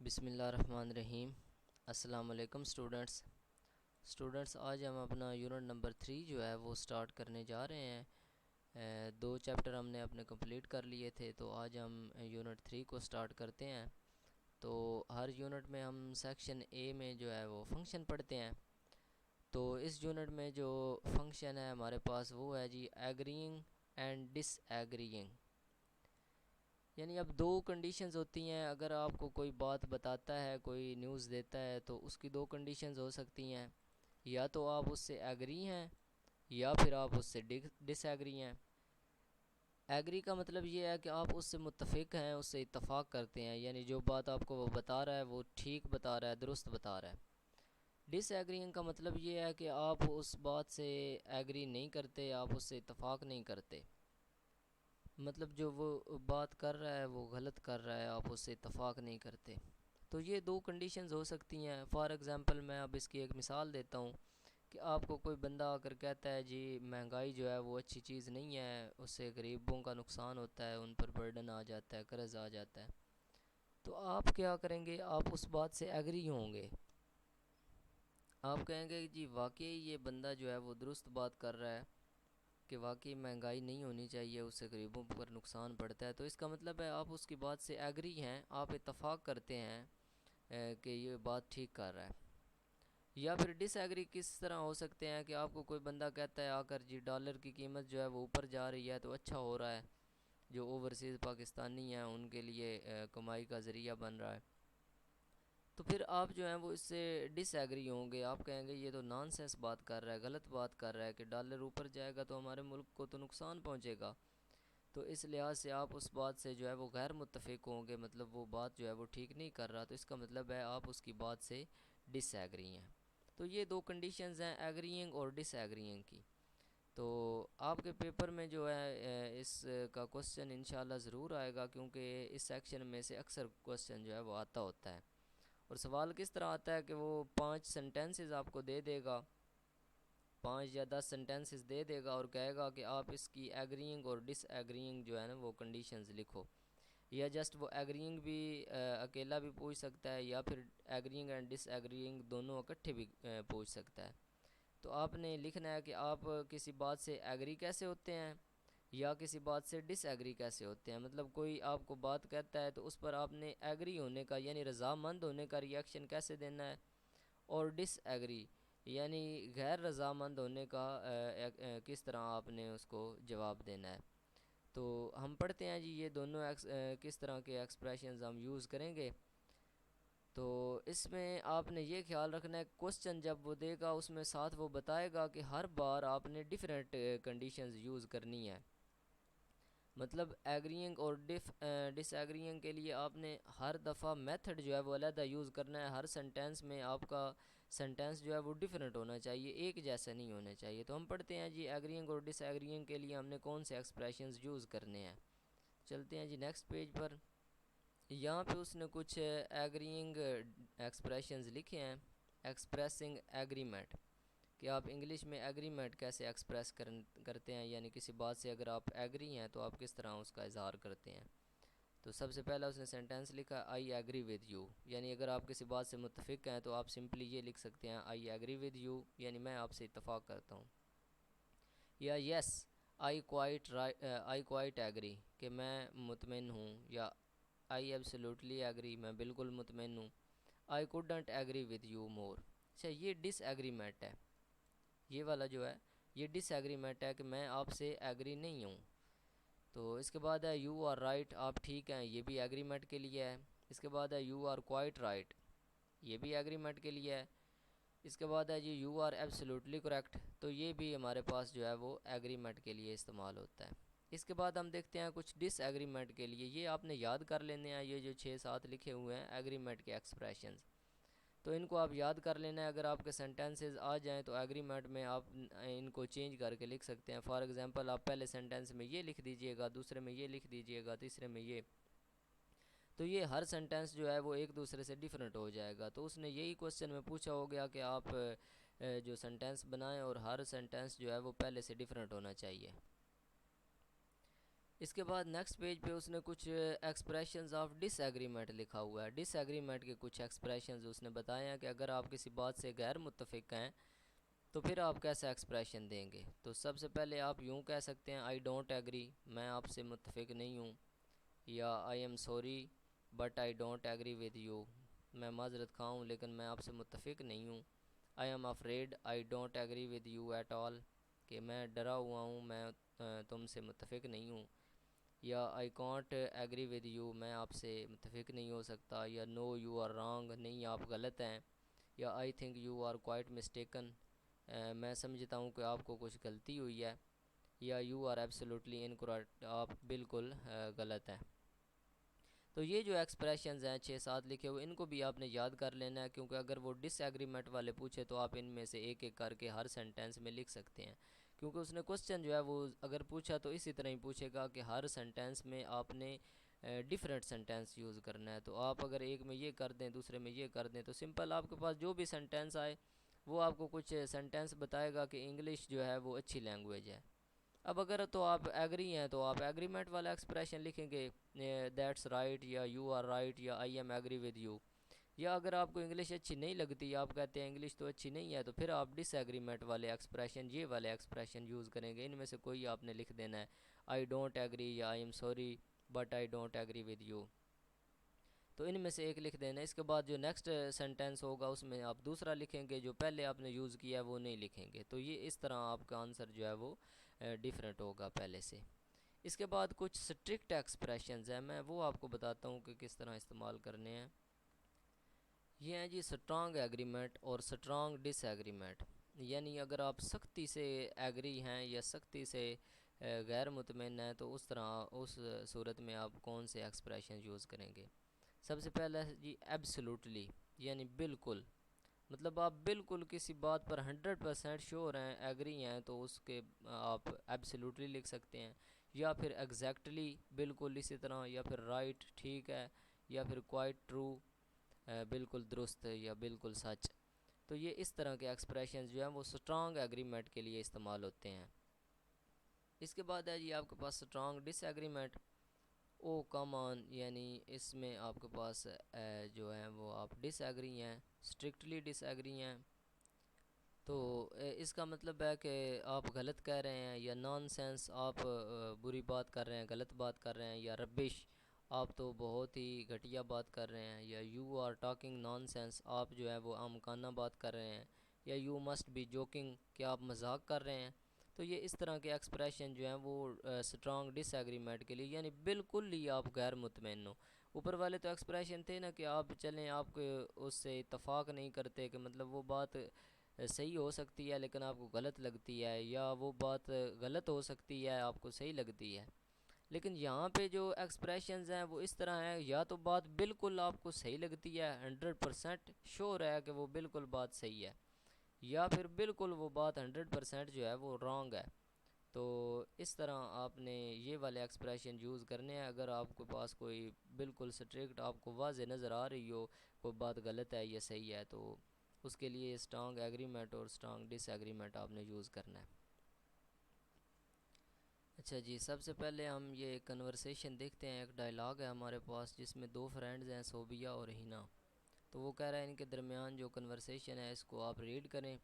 बिस्मिल्लाहिर्रहमानिर्रहीम। अस्सलाम वालेकुम स्टूडेंट्स, आज हम अपना यूनिट नंबर 3 जो है वो स्टार्ट करने जा रहे हैं। दो चैप्टर हमने अपने कंप्लीट कर लिए थे, तो आज हम यूनिट 3 को स्टार्ट करते हैं। तो हर यूनिट में हम सेक्शन ए में जो है वो फंक्शन पढ़ते हैं। तो इस यूनिट में जो फंक्शन है हमारे पास वो है जी एग्रीइंग एंड डिसएग्रीइंग। यानी अब दो कंडीशंस होती हैं। अगर आपको कोई बात बताता है, कोई न्यूज़ देता है, तो उसकी दो कंडीशंस हो सकती हैं। या तो आप उससे एग्री हैं या फिर आप उससे डिसएग्री हैं। एग्री का मतलब ये है कि आप उससे मुत्तफिक हैं, उससे इत्तफाक करते हैं, यानी जो बात आपको वो बता रहा है वो ठीक बता रहा है, दुरुस्त बता रहा है। डिसएग्रीइंग का मतलब ये है कि आप उस बात से एग्री नहीं करते, आप उससे इत्तफाक नहीं करते। मतलब जो वो बात कर रहा है वो गलत कर रहा है, आप उससे इत्तफाक नहीं करते। तो ये दो कंडीशंस हो सकती हैं। फॉर एग्ज़ाम्पल मैं अब इसकी एक मिसाल देता हूँ कि आपको कोई बंदा आकर कहता है जी महंगाई जो है वो अच्छी चीज़ नहीं है, उससे गरीबों का नुकसान होता है, उन पर बर्डन आ जाता है, कर्ज़ आ जाता है। तो आप क्या करेंगे? आप उस बात से एग्री होंगे। आप कहेंगे कि जी वाकई ये बंदा जो है वो दुरुस्त बात कर रहा है कि वाकई महंगाई नहीं होनी चाहिए, उससे गरीबों पर नुकसान पड़ता है। तो इसका मतलब है आप उसकी बात से एग्री हैं, आप इत्तफाक करते हैं कि ये बात ठीक कर रहा है। या फिर डिसएग्री किस तरह हो सकते हैं कि आपको कोई बंदा कहता है आकर जी डॉलर की कीमत जो है वो ऊपर जा रही है, तो अच्छा हो रहा है, जो ओवरसीज़ पाकिस्तानी हैं उनके लिए कमाई का ज़रिया बन रहा है। तो फिर आप जो हैं वो इससे डिसएग्री होंगे। आप कहेंगे ये तो नॉनसेंस बात कर रहा है, गलत बात कर रहा है कि डॉलर ऊपर जाएगा तो हमारे मुल्क को तो नुकसान पहुंचेगा। तो इस लिहाज से आप उस बात से जो है वो गैर मुत्तफ़िक होंगे, मतलब वो बात जो है वो ठीक नहीं कर रहा। तो इसका मतलब है आप उसकी बात से डिसएग्री हैं। तो ये दो कंडीशंस हैं एग्रीइंग और डिसएग्रीइंग की। तो आपके पेपर में जो है इस का क्वेश्चन इंशाल्लाह ज़रूर आएगा, क्योंकि इस सेक्शन में से अक्सर क्वेश्चन जो है वो आता होता है। और सवाल किस तरह आता है कि वो 5 सेंटेंसेस आपको दे देगा, 5 या 10 सेंटेंसेस दे देगा और कहेगा कि आप इसकी एग्रीइंग और डिसएग्रीइंग जो है ना वो कंडीशंस लिखो। या जस्ट वो एग्रीइंग भी अकेला भी पूछ सकता है, या फिर एग्रीइंग एंड डिसएग्रीइंग दोनों इकट्ठे भी पूछ सकता है। तो आपने लिखना है कि आप किसी बात से एग्री कैसे होते हैं या किसी बात से डिसएग्री कैसे होते हैं। मतलब कोई आपको बात कहता है तो उस पर आपने एग्री होने का यानी रज़ामंद होने का रिएक्शन कैसे देना है, और डिसएग्री यानी गैर रज़ामंद होने का किस तरह आपने उसको जवाब देना है। तो हम पढ़ते हैं जी ये दोनों किस तरह के एक्सप्रेशंस हम यूज़ करेंगे। तो इसमें आपने ये ख्याल रखना है क्वेश्चन जब वो देगा उसमें साथ वो बताएगा कि हर बार आपने डिफरेंट कंडीशंस यूज़ करनी है। मतलब एग्रीइंग और डिसएग्रीइंग के लिए आपने हर दफ़ा मेथड जो है वो अलग यूज़ करना है। हर सेंटेंस में आपका सेंटेंस जो है वो डिफरेंट होना चाहिए, एक जैसा नहीं होना चाहिए। तो हम पढ़ते हैं जी एग्रीइंग और डिसएग्रीइंग के लिए हमने कौन से एक्सप्रेशंस यूज़ करने हैं। चलते हैं जी नेक्स्ट पेज पर। यहाँ पे उसने कुछ एग्रीइंग एक्सप्रेशंस लिखे हैं। एक्सप्रेसिंग एग्रीमेंट, कि आप इंग्लिश में एग्रीमेंट कैसे करते हैं, यानी किसी बात से अगर आप एग्री हैं तो आप किस तरह उसका इजहार करते हैं। तो सबसे पहला उसने सेंटेंस लिखा आई एग्री विद यू, यानी अगर आप किसी बात से मुत्तफिक हैं तो आप सिंपली ये लिख सकते हैं आई एग्री विद यू, यानी मैं आपसे इत्तफाक करता हूँ। या यस आई क्वाइट एग्री, कि मैं मुतमिन हूँ, या आई एब्सोल्युटली एग्री, मैं बिल्कुल मुतमिन हूँ। I couldn't agree with you more. अच्छा, ये डिसएग्रीमेंट है। ये वाला जो है ये डिसएग्रीमेंट है कि मैं आपसे एग्री नहीं हूँ। तो इसके बाद है यू आर राइट, आप ठीक हैं, ये भी एग्रीमेंट के लिए है। इसके बाद है यू आर क्वाइट राइट, ये भी एग्रीमेंट के लिए है। इसके बाद है जी यू आर एब्सोल्युटली करेक्ट, तो ये भी हमारे पास जो है वो एग्रीमेंट के लिए इस्तेमाल होता है। इसके बाद हम देखते हैं कुछ डिसएग्रीमेंट के लिए। ये आपने याद कर लेने हैं, ये जो 6-7 लिखे हुए हैं एग्रीमेंट के एक्सप्रेशंस, तो इनको आप याद कर लेना है। अगर आपके सेंटेंसेस आ जाएं तो एग्रीमेंट में आप इनको चेंज करके लिख सकते हैं। फॉर एग्जांपल आप पहले सेंटेंस में ये लिख दीजिएगा, दूसरे में ये लिख दीजिएगा, तीसरे में ये। तो ये हर सेंटेंस जो है वो एक दूसरे से डिफरेंट हो जाएगा। तो उसने यही क्वेश्चन में पूछा हो गया कि आप जो सेंटेंस बनाएं और हर सेंटेंस जो है वो पहले से डिफरेंट होना चाहिए। इसके बाद नेक्स्ट पेज पे उसने कुछ एक्सप्रेशंस ऑफ डिसएग्रीमेंट लिखा हुआ है। डिसएग्रीमेंट के कुछ एक्सप्रेशंस उसने बताए हैं कि अगर आप किसी बात से गैर मुत्तफिक हैं तो फिर आप कैसा एक्सप्रेशन देंगे। तो सबसे पहले आप यूँ कह सकते हैं, आई डोंट एग्री, मैं आपसे मुत्तफिक नहीं हूँ। या I am sorry but I don't agree with you, मैं माजरत खा हूँ लेकिन मैं आपसे मुत्तफिक नहीं हूँ। I am afraid I don't agree with you at all, कि मैं डरा हुआ हूँ, मैं तुमसे मुत्तफिक नहीं हूँ। या I can't agree with you, मैं आपसे मुत्तफिक नहीं हो सकता। या नो यू आर रॉन्ग, नहीं आप गलत हैं। या I think you are quite mistaken, मैं समझता हूँ कि आपको कुछ गलती हुई है। या यू आर एब्सोल्युटली इनकरेक्ट, आप बिल्कुल गलत हैं। तो ये जो एक्सप्रेशंस हैं 6-7 लिखे हुए, इनको भी आपने याद कर लेना है, क्योंकि अगर वो डिसएग्रीमेंट वाले पूछे तो आप इनमें से एक एक करके हर सेंटेंस में लिख सकते हैं। क्योंकि उसने क्वेश्चन जो है वो अगर पूछा तो इसी तरह ही पूछेगा कि हर सेंटेंस में आपने डिफरेंट सेंटेंस यूज़ करना है। तो आप अगर एक में ये कर दें दूसरे में ये कर दें तो सिंपल आपके पास जो भी सेंटेंस आए वो आपको कुछ सेंटेंस बताएगा कि इंग्लिश जो है वो अच्छी लैंग्वेज है। अब अगर तो आप एग्री हैं तो आप एग्रीमेंट वाला एक्सप्रेशन लिखेंगे, दैट्स राइट या यू आर राइट या I am agree with you. या अगर आपको इंग्लिश अच्छी नहीं लगती, आप कहते हैं इंग्लिश तो अच्छी नहीं है, तो फिर आप डिसएग्रीमेंट वाले एक्सप्रेशन, ये वाले एक्सप्रेशन यूज़ करेंगे। इनमें से कोई आपने लिख देना है, आई डोंट एग्री या I am sorry but I don't agree with you. तो इनमें से एक लिख देना। इसके बाद जो नेक्स्ट सेंटेंस होगा उसमें आप दूसरा लिखेंगे, जो पहले आपने यूज़ किया है वो नहीं लिखेंगे। तो ये इस तरह आपका आंसर जो है वो डिफरेंट होगा पहले से। इसके बाद कुछ स्ट्रिक्ट एक्सप्रेशंस हैं, मैं वो आपको बताता हूँ कि किस तरह इस्तेमाल करने हैं। ये हैं जी स्ट्रॉन्ग एग्रीमेंट और स्ट्रॉन्ग डिसएग्रीमेंट। यानी अगर आप सख्ती से एग्री हैं या सख्ती से गैर मुतमईन हैं तो उस तरह उस सूरत में आप कौन से एक्सप्रेशन यूज़ करेंगे। सबसे पहला है जी एब्सोल्युटली, यानी बिल्कुल। मतलब आप बिल्कुल किसी बात पर 100% श्योर हैं, एग्री हैं, तो उसके आप एब्सोल्युटली लिख सकते हैं। या फिर एग्जैक्टली बिल्कुल इसी तरह, या फिर राइट ठीक है, या फिर क्वाइट ट्रू बिल्कुल दुरुस्त या बिल्कुल सच। तो ये इस तरह के एक्सप्रेशन जो हैं वो स्ट्रॉन्ग एग्रीमेंट के लिए इस्तेमाल होते हैं। इसके बाद है जी आपके पास strong disagreement. Oh come on, यानी इसमें आपके पास जो है वो आप डिसएग्री हैं, स्ट्रिक्टली डिसएग्री हैं। तो इसका मतलब है कि आप गलत कह रहे हैं। या नॉनसेंस, आप बुरी बात कर रहे हैं, गलत बात कर रहे हैं। या रबिश, आप तो बहुत ही घटिया बात कर रहे हैं। या यू आर टॉकिंग नॉनसेंस, आप जो है वो आमकाना बात कर रहे हैं। या यू मस्ट बी जोकिंग, कि आप मजाक कर रहे हैं। तो ये इस तरह के एक्सप्रेशन जो हैं वो स्ट्रॉन्ग डिसएग्रीमेंट के लिए, यानी बिल्कुल ही आप गैर मुतमईन हो। ऊपर वाले तो एक्सप्रेशन थे ना कि आप चलें, आप उससे इत्तफाक नहीं करते, कि मतलब वो बात सही हो सकती है लेकिन आपको गलत लगती है, या वो बात गलत हो सकती है आपको सही लगती है। लेकिन यहाँ पे जो एक्सप्रेशंस हैं वो इस तरह हैं, या तो बात बिल्कुल आपको सही लगती है, 100% श्योर है कि वो बिल्कुल बात सही है, या फिर बिल्कुल वो बात 100% जो है वो रॉन्ग है। तो इस तरह आपने ये वाले एक्सप्रेशन यूज़ करने हैं। अगर आपके पास कोई बिल्कुल स्ट्रिक्ट आपको वाज़े नज़र आ रही हो कोई बात गलत है या सही है, तो उसके लिए स्ट्रॉन्ग एग्रीमेंट और स्ट्रॉन्ग डिसएग्रीमेंट आपने यूज़ करना है। अच्छा जी, सबसे पहले हम ये कन्वर्सेशन देखते हैं। एक डायलॉग है हमारे पास जिसमें दो फ्रेंड्स हैं, सोबिया और हिना। तो वो कह रहा है इनके दरमियान जो कन्वर्सेशन है इसको आप रीड करें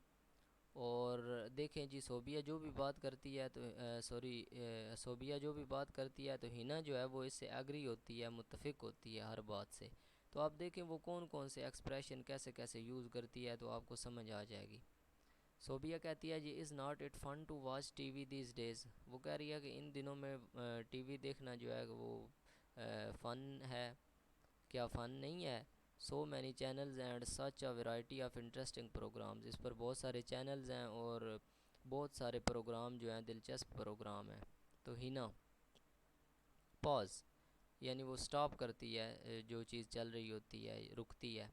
और देखें जी। सोबिया जो भी बात करती है तो सोबिया जो भी बात करती है तो हिना जो है वो इससे एग्री होती है, मुत्तफिक होती है हर बात से। तो आप देखें वो कौन कौन से एक्सप्रेशन कैसे कैसे यूज़ करती है तो आपको समझ आ जाएगी। सोबिया कहती है जी, is not it fun to watch TV these days. वो कह रही है कि इन दिनों में टीवी देखना जो है वो फ़न है, क्या फ़न नहीं है। So many channels and such a variety of interesting programs, इस पर बहुत सारे चैनल्स हैं और बहुत सारे प्रोग्राम जो हैं दिलचस्प प्रोग्राम हैं। तो हिना पॉज, यानी वो स्टॉप करती है, जो चीज़ चल रही होती है रुकती है।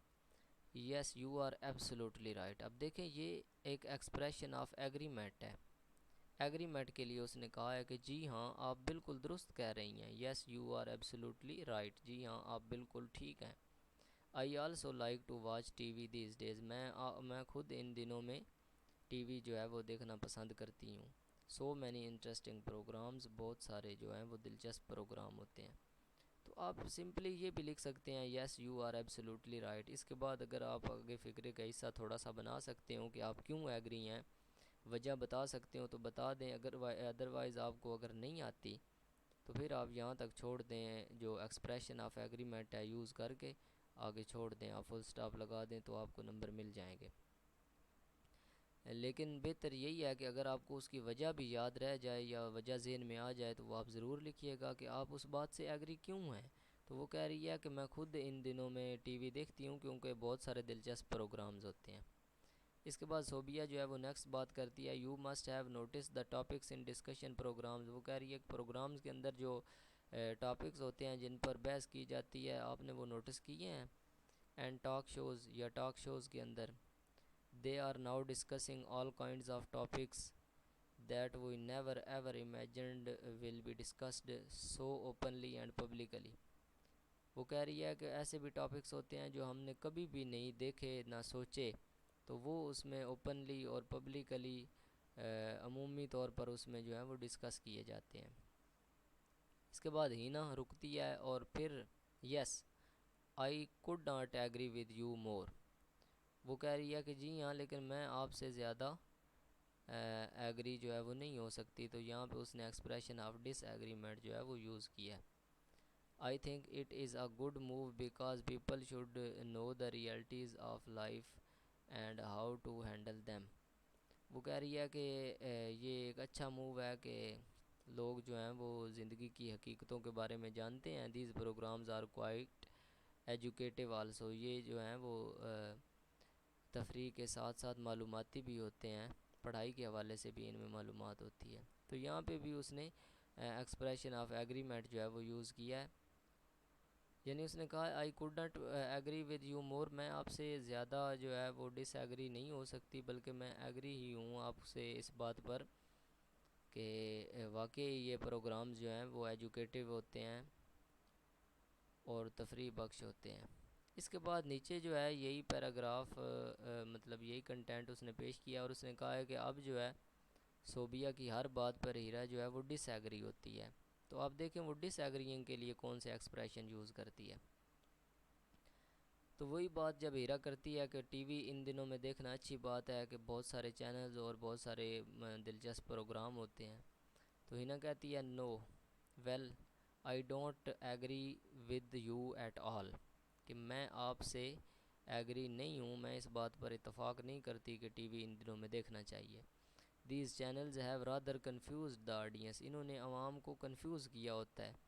Yes you are absolutely right. अब देखें ये एक एक्सप्रेशन ऑफ एग्रीमेंट है। एग्रीमेंट के लिए उसने कहा है कि जी हाँ आप बिल्कुल दुरुस्त कह रही हैं। Yes you are absolutely right, जी हाँ आप बिल्कुल ठीक हैं। I also like to watch T V these days, मैं खुद इन दिनों में टीवी जो है वो देखना पसंद करती हूँ। सो मैनी इंटरेस्टिंग प्रोग्राम्स, बहुत सारे जो हैं वो दिलचस्प प्रोग्राम होते हैं। तो आप सिंपली ये भी लिख सकते हैं yes you are absolutely right. इसके बाद अगर आप आगे फ़िक्रे का हिस्सा थोड़ा सा बना सकते हो कि आप क्यों एग्री हैं, वजह बता सकते हो तो बता दें। अगर अदरवाइज़ आपको अगर नहीं आती तो फिर आप यहाँ तक छोड़ दें, जो एक्सप्रेशन ऑफ एग्रीमेंट है यूज़ करके आगे छोड़ दें, आप फुल स्टॉप लगा दें तो आपको नंबर मिल जाएंगे। लेकिन बेहतर यही है कि अगर आपको उसकी वजह भी याद रह जाए या वजह जहन में आ जाए तो वो आप ज़रूर लिखिएगा कि आप उस बात से एग्री क्यों हैं। तो वो कह रही है कि मैं खुद इन दिनों में टीवी देखती हूँ क्योंकि बहुत सारे दिलचस्प प्रोग्राम्स होते हैं। इसके बाद सोबिया जो है वो नेक्स्ट बात करती है, you must have notice the topics in discussion programs. वो कह रही है कि प्रोग्राम्स के अंदर जो टॉपिक्स होते हैं जिन पर बहस की जाती है, आपने वो नोटिस किए हैं। एंड टॉक शोज़ या टॉक शोज़ के अंदर they are now discussing all kinds of topics that we never ever imagined will be discussed so openly and publicly. वो कह रही है कि ऐसे भी टॉपिक्स होते हैं जो हमने कभी भी नहीं देखे ना सोचे, तो वो उसमें ओपनली और पब्लिकली अमूमी तौर पर उसमें जो है वो डिस्कस किए जाते हैं। इसके बाद हीना रुकती है और फिर yes I could not agree with you more. वो कह रही है कि जी हाँ, लेकिन मैं आपसे ज़्यादा एग्री जो है वो नहीं हो सकती। तो यहाँ पे उसने एक्सप्रेशन ऑफ डिसएग्रीमेंट जो है वो यूज़ किया है। I think it is a good move because people should know the realities of life and how to handle them. वो कह रही है कि ये एक अच्छा मूव है कि लोग जो हैं वो ज़िंदगी की हकीकतों के बारे में जानते हैं। These programs are quite educative also. ये जो हैं वो तफरीह के साथ साथ मालूमाती भी होते हैं, पढ़ाई के हवाले से भी इनमें मालूमात होती है। तो यहाँ पे भी उसने एक्सप्रेशन ऑफ एग्रीमेंट जो है वो यूज़ किया है। यानी उसने कहा I could not agree with you more, मैं आपसे ज़्यादा जो है वो डिसएग्री नहीं हो सकती, बल्कि मैं एग्री ही हूँ आपसे इस बात पर कि वाकई ये प्रोग्राम्स जो हैं वो एजुकेटिव होते हैं और तफरीह बख्श होते हैं। इसके बाद नीचे जो है यही पैराग्राफ मतलब यही कंटेंट उसने पेश किया और उसने कहा है कि अब जो है सोबिया की हर बात पर हीरा जो है वो डिसएग्री होती है। तो आप देखें वो डिसएग्रीइंग के लिए कौन से एक्सप्रेशन यूज़ करती है। तो वही बात जब हीरा करती है कि टीवी इन दिनों में देखना अच्छी बात है कि बहुत सारे चैनल्स और बहुत सारे दिलचस्प प्रोग्राम होते हैं, तो हिना कहती है no well I don't agree with you at all, कि मैं आपसे एग्री नहीं हूँ, मैं इस बात पर इतफ़ाक़ नहीं करती कि टीवी इन दिनों में देखना चाहिए। These channels have rather confuse the audience. इन्होंने आवाम को कन्फ्यूज़ किया होता है,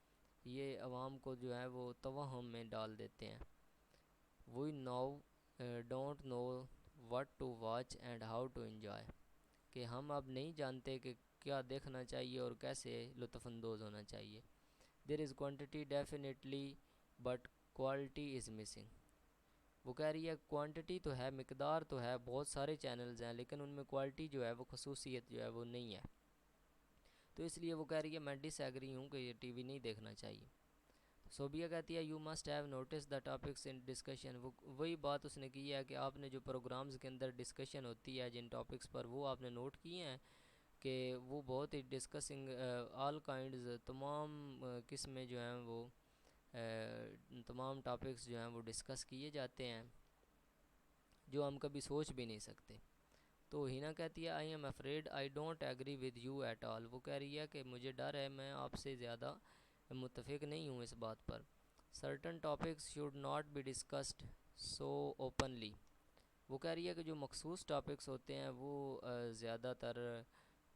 ये आवाम को जो है वो तवहम में डाल देते हैं। We now don't know what to watch and how to enjoy, कि हम अब नहीं जानते कि क्या देखना चाहिए और कैसे लुत्फ़अंदोज़ होना चाहिए। There is quantity definitely but quality is missing. वो कह रही है क्वांटिटी तो है, मिकदार तो है, बहुत सारे चैनल्स हैं, लेकिन उनमें क्वालिटी जो है वो खसूसियत जो है वो नहीं है। तो इसलिए वो कह रही है मैं डिसएग्री हूँ कि ये टीवी नहीं देखना चाहिए। सोबिया कहती है you must have notice the topics in discussion. वो वही बात उसने की है कि आपने जो प्रोग्राम्स के अंदर डिस्कशन होती है जिन टॉपिक्स पर, वो आपने नोट किए हैं कि वो बहुत ही डिस्कसिंग ऑल काइंड्स, तमाम किस्में जो हैं वो तमाम टॉपिक्स जो हैं वो डिस्कस किए जाते हैं जो हम कभी सोच भी नहीं सकते। तो हिना कहती है I am afraid I don't agree with you at all. वो कह रही है कि मुझे डर है, मैं आपसे ज़्यादा मुत्तफिक नहीं हूँ इस बात पर। Certain topics should not B discussed so openly. वो कह रही है कि जो मखसूस टॉपिक्स होते हैं वो ज़्यादातर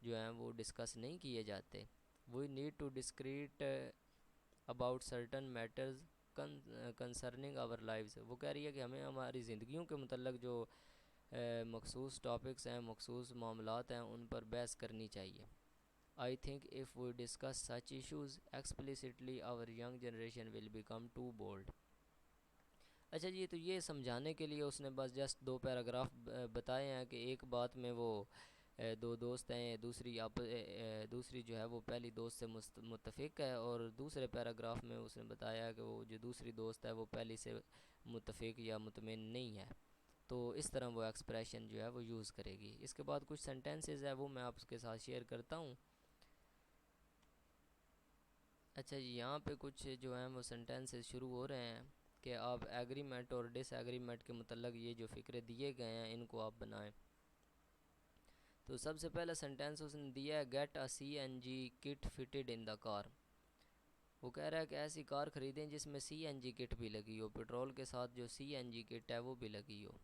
जो हैं वो डिस्कस नहीं किए जाते। We need to discreet about certain matters concerning our lives. वो कह रही है कि हमें हमारी ज़िंदगियों के मतलब जो मखसूस टॉपिक्स हैं, मखसूस मामलात हैं, उन पर बहस करनी चाहिए। I think if we discuss such issues explicitly our young generation will become too bold. अच्छा जी, तो ये समझाने के लिए उसने बस जस्ट दो पैराग्राफ बताए हैं कि एक बात में वो दो दोस्त हैं, दूसरी जो है वो पहली दोस्त से मुत्तफ़िक है, और दूसरे पैराग्राफ में उसने बताया कि वो जो दूसरी दोस्त है वो पहली से मुत्तफ़िक या मुतमिन नहीं है। तो इस तरह वो एक्सप्रेशन जो है वो यूज़ करेगी। इसके बाद कुछ सेंटेंसेस है वो मैं आपके साथ शेयर करता हूँ। अच्छा जी, यहाँ पे कुछ जो हैं वो सेंटेंसेस शुरू हो रहे हैं कि आप एग्रीमेंट और डिसएग्रीमेंट के मतलब ये जो फ़िक्रे दिए गए हैं इनको आप बनाएं। तो सबसे पहला सेंटेंस उसने दिया है, get a CNG kit fitted in the car. वो कह रहा है कि ऐसी कार ख़रीदें जिसमें CNG किट भी लगी हो, पेट्रोल के साथ जो CNG किट है वो भी लगी हो।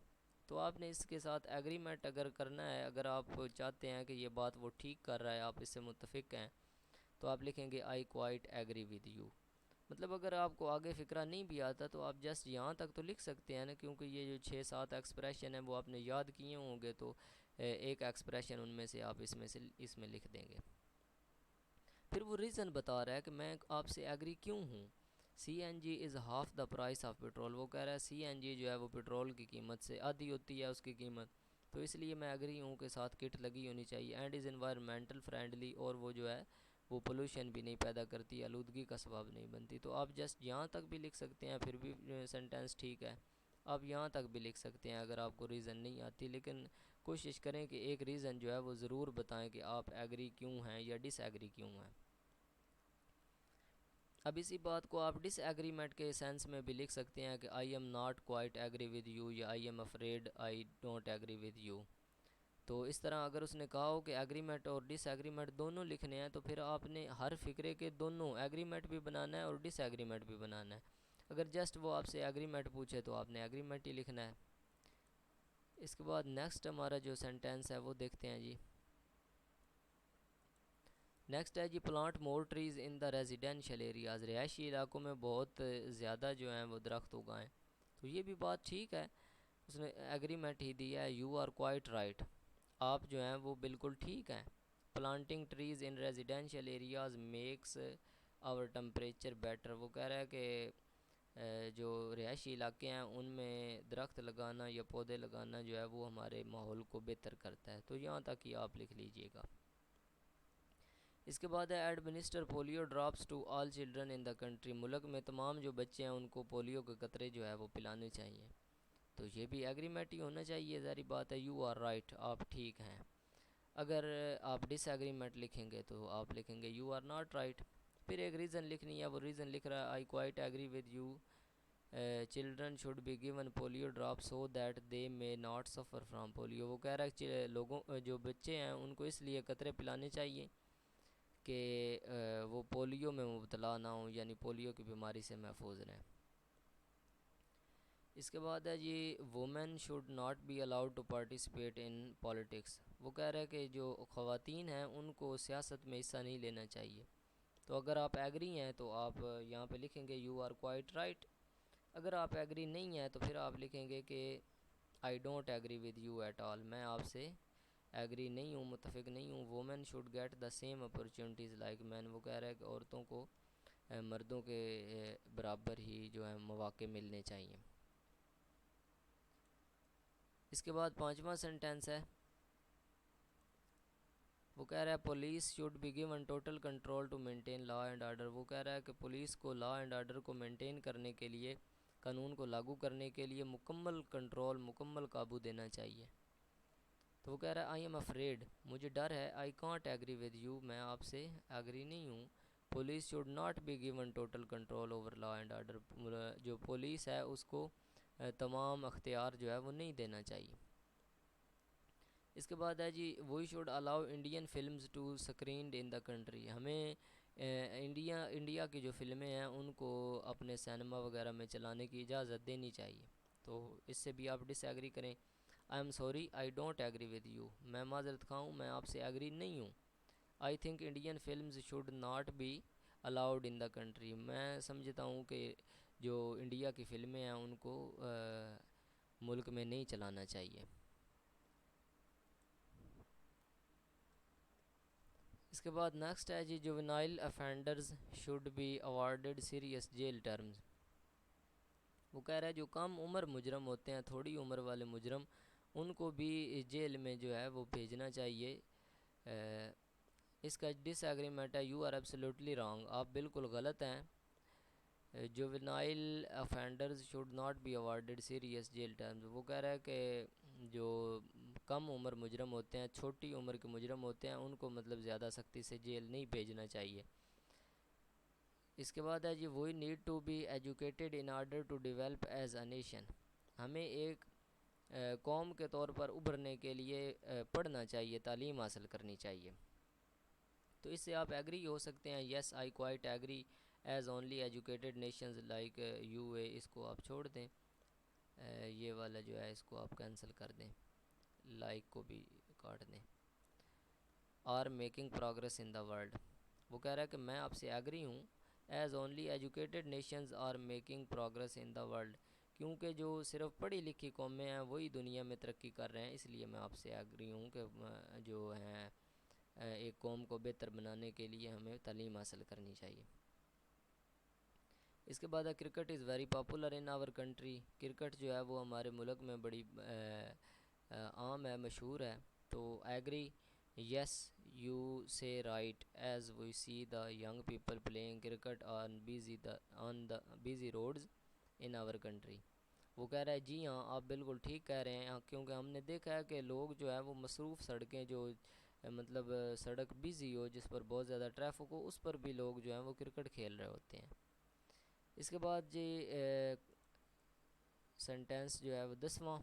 तो आपने इसके साथ एग्रीमेंट अगर करना है, अगर आप चाहते हैं कि ये बात वो ठीक कर रहा है, आप इससे मुत्तफिक हैं, तो आप लिखेंगे I quite agree with you. मतलब अगर आपको आगे फ़िक्रा नहीं भी आता तो आप जस्ट यहाँ तक तो लिख सकते हैं ना, क्योंकि ये जो 6-7 एक्सप्रेशन है वो आपने याद किए होंगे, तो एक एक्सप्रेशन उनमें से आप इसमें लिख देंगे। फिर वो रीज़न बता रहा है कि मैं आपसे एग्री क्यों हूँ। CNG is half the price of petrol. वो कह रहा है CNG जो है वो पेट्रोल की कीमत से आधी होती है उसकी कीमत, तो इसलिए मैं एग्री हूँ कि साथ किट लगी होनी चाहिए। एंड इज़ इन्वायरमेंटल फ्रेंडली, और वो जो है वो पोल्यूशन भी नहीं पैदा करती, आलूदगी का सबब नहीं बनती। तो आप जस्ट यहाँ तक भी लिख सकते हैं, फिर भी सेंटेंस ठीक है। आप यहाँ तक भी लिख सकते हैं अगर आपको रीज़न नहीं आती, लेकिन कोशिश करें कि एक रीज़न जो है वो ज़रूर बताएं कि आप एग्री क्यों हैं या डिसएग्री क्यों हैं। अब इसी बात को आप डिसएग्रीमेंट के सेंस में भी लिख सकते हैं कि I am not quite agree with you, या I am afraid I don't agree with you. तो इस तरह अगर उसने कहा हो कि एग्रीमेंट और डिसएग्रीमेंट दोनों लिखने हैं, तो फिर आपने हर फिक्रे के दोनों एग्रीमेंट भी बनाना है और डिसएग्रीमेंट भी बनाना है। अगर जस्ट वो आपसे एग्रीमेंट पूछे तो आपने एग्रीमेंट ही लिखना है। इसके बाद नेक्स्ट हमारा जो सेंटेंस है वो देखते हैं जी। नेक्स्ट है जी, plant more trees in the residential areas. रिहायशी इलाकों में बहुत ज़्यादा जो हैं वो दरख्त उगाएं। तो ये भी बात ठीक है, उसने एग्रीमेंट ही दिया है, यू आर क्वाइट राइट, आप जो हैं वो बिल्कुल ठीक हैं। Planting trees in residential areas makes our temperature better. वो कह रहा है कि जो रिहायशी इलाके हैं उनमें दरख्त लगाना या पौधे लगाना जो है वो हमारे माहौल को बेहतर करता है। तो यहाँ तक ही आप लिख लीजिएगा। इसके बाद है, administer polio drops to all children in the country. मुल्क में तमाम जो बच्चे हैं उनको पोलियो के कतरे जो है वो पिलाने चाहिए। तो ये भी एग्रीमेंट ही होना चाहिए, ज़ाहिर बात है, यू आर राइट, आप ठीक हैं। अगर आप डिसएग्रीमेंट लिखेंगे तो आप लिखेंगे यू आर नॉट राइट। फिर एक रीज़न लिखनी है, वो रीज़न लिख रहा है, I quite agree with you, children should be given polio drop so that they may not suffer from polio. वो कह रहा है लोगों जो बच्चे हैं उनको इसलिए कतरे पिलाने चाहिए कि वो पोलियो में मुबतला ना हो, यानी पोलियो की बीमारी से महफूज रहें। इसके बाद है जी, women should not be allowed to participate in politics. वो कह रहे हैं कि जो ख़वातीन हैं उनको सियासत में हिस्सा नहीं लेना चाहिए। तो अगर आप एग्री हैं तो आप यहाँ पे लिखेंगे यू आर क्वाइट राइट। अगर आप एग्री नहीं हैं तो फिर आप लिखेंगे कि I don't agree with you at all, मैं आपसे एग्री नहीं हूँ, मुतफिक नहीं हूँ। Women should get the same opportunities like man. वो कह रहा है कि औरतों को मर्दों के बराबर ही जो है मौके मिलने चाहिए। इसके बाद पांचवा सेंटेंस है, वो कह रहा है police should be given total control to maintain law and order. वो कह रहा है कि पुलिस को लॉ एंड ऑर्डर को मेंटेन करने के लिए, कानून को लागू करने के लिए मुकम्मल कंट्रोल, मुकम्मल काबू देना चाहिए। तो वो कह रहा है आई एम अफ्रेड, मुझे डर है, I can't agree with you, मैं आपसे एग्री नहीं हूँ। Police should not be given total control over law and order. जो पुलिस है उसको तमाम अख्तियार जो है वो नहीं देना चाहिए। इसके बाद है जी, we should allow Indian films to screen in the country. हमें इंडिया की जो फ़िल्में हैं उनको अपने सिनेमा वगैरह में चलाने की इजाज़त देनी चाहिए। तो इससे भी आप डिसएग्री करें, I am sorry I don't agree with you, मैं माजरत खा हूँ, मैं आपसे एग्री नहीं हूँ। I think Indian films should not be allowed in the country. मैं समझता हूँ कि जो इंडिया की फ़िल्में हैं उनको मुल्क में नहीं चलाना चाहिए। इसके बाद नेक्स्ट है जी, juvenile offenders should be awarded serious jail terms. वो कह रहा है जो कम उम्र मुजरम होते हैं, थोड़ी उम्र वाले मुजरम, उनको भी जेल में जो है वो भेजना चाहिए। इसका डिसएग्रीमेंट है, यू आर एब्सोल्युटली रॉन्ग, आप बिल्कुल गलत हैं। Juvenile offenders should not be awarded serious jail terms. वो कह रहा है कि जो कम उम्र मुजरम होते हैं, छोटी उम्र के मुजरम होते हैं, उनको मतलब ज़्यादा सख्ती से जेल नहीं भेजना चाहिए। इसके बाद है जी, we need to be educated in order to develop as a nation. हमें एक कौम के तौर पर उभरने के लिए पढ़ना चाहिए, तालीम हासिल करनी चाहिए। तो इससे आप एग्री हो सकते हैं, yes I quite agree as only educated nations like UA. इसको आप छोड़ दें, ये वाला जो है इसको आप कैंसिल कर दें, लाइक को भी काट दें। Are making progress in the world. वो कह रहा है कि मैं आपसे एग्री हूँ, as only educated nations are making progress in the world, क्योंकि जो सिर्फ पढ़ी लिखी कौमें हैं वही दुनिया में तरक्की कर रहे हैं। इसलिए मैं आपसे एग्री हूँ कि जो हैं एक कौम को बेहतर बनाने के लिए हमें तालीम हासिल करनी चाहिए। इसके बाद है, cricket is very popular in our country. Cricket जो है वो हमारे मुल्क में बड़ी आम है, मशहूर है। तो agree, yes you say right as we see the young people playing cricket on the busy roads in our country। वो कह रहा है जी हाँ, आप बिल्कुल ठीक कह रहे हैं, क्योंकि हमने देखा है कि लोग जो है वो मसरूफ़ सड़कें जो मतलब सड़क बिज़ी हो, जिस पर बहुत ज़्यादा ट्रैफिक हो, उस पर भी लोग जो हैं वो क्रिकेट खेल रहे होते हैं। इसके बाद जी सेंटेंस जो है वो 10वां,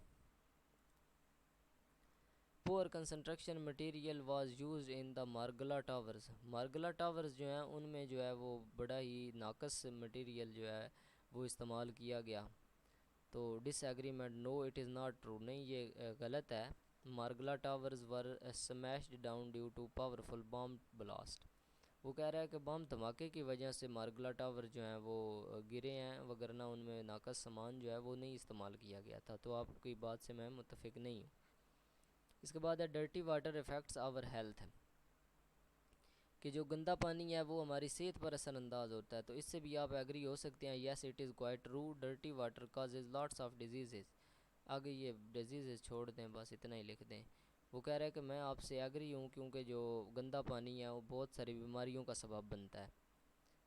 poor construction material was used in the Margalla towers. Margalla towers जो हैं उनमें जो है वो बड़ा ही नाकस मटेरियल जो है वो इस्तेमाल किया गया। तो disagreement, no it is not true, नहीं ये गलत है। Margalla towers were smashed down due to powerful bomb blast. वो कह रहा है कि बम धमाके की वजह से मार्गला टावर जो हैं वो गिरे हैं, वगरना उनमें नाकस सामान जो है वो नहीं इस्तेमाल किया गया था। तो आपकी बात से मैं मुत्तफिक नहीं हूँ। इसके बाद है, dirty water effects our health, कि जो गंदा पानी है वो हमारी सेहत पर असरअंदाज होता है। तो इससे भी आप एग्री हो सकते हैं, yes it is quite true, dirty water causes lots of disease. आगे ये डिजीज़ छोड़ दें, बस इतना ही लिख दें। वो कह रहा है कि मैं आपसे एग्री हूँ, क्योंकि जो गंदा पानी है वो बहुत सारी बीमारियों का सबब बनता है।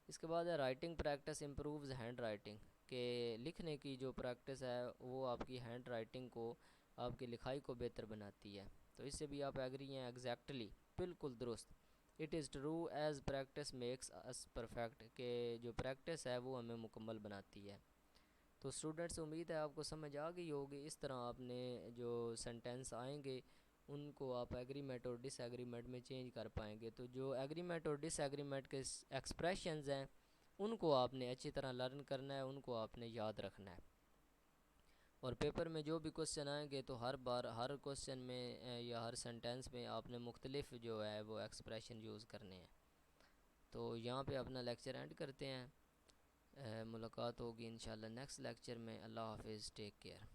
इसके बाद है, writing practice improves hand writing, के लिखने की जो प्रैक्टिस है वो आपकी हैंड राइटिंग को, आपकी लिखाई को बेहतर बनाती है। तो इससे भी आप एग्री हैं, एग्जैक्टली, बिल्कुल दुरुस्त। It is true as practice makes us perfect, के जो प्रैक्टिस है वो हमें मुकम्मल बनाती है। तो स्टूडेंट्स, उम्मीद है आपको समझ आ गई होगी। इस तरह आपने जो सेंटेंस आएंगे उनको आप एग्रीमेंट और डिसएग्रीमेंट में चेंज कर पाएंगे। तो जो एग्रीमेंट और डिसएग्रीमेंट के एक्सप्रेशंस हैं उनको आपने अच्छी तरह लर्न करना है, उनको आपने याद रखना है। और पेपर में जो भी क्वेश्चन आएंगे तो हर बार हर क्वेश्चन में या हर सेंटेंस में आपने मुख्तलिफ जो है वो एक्सप्रेशन यूज़ करने हैं। तो यहाँ पे अपना लेक्चर एंड करते हैं। मुलाकात होगी इंशाल्लाह नेक्स्ट लेक्चर में। अल्लाह हाफिज़, टेक केयर।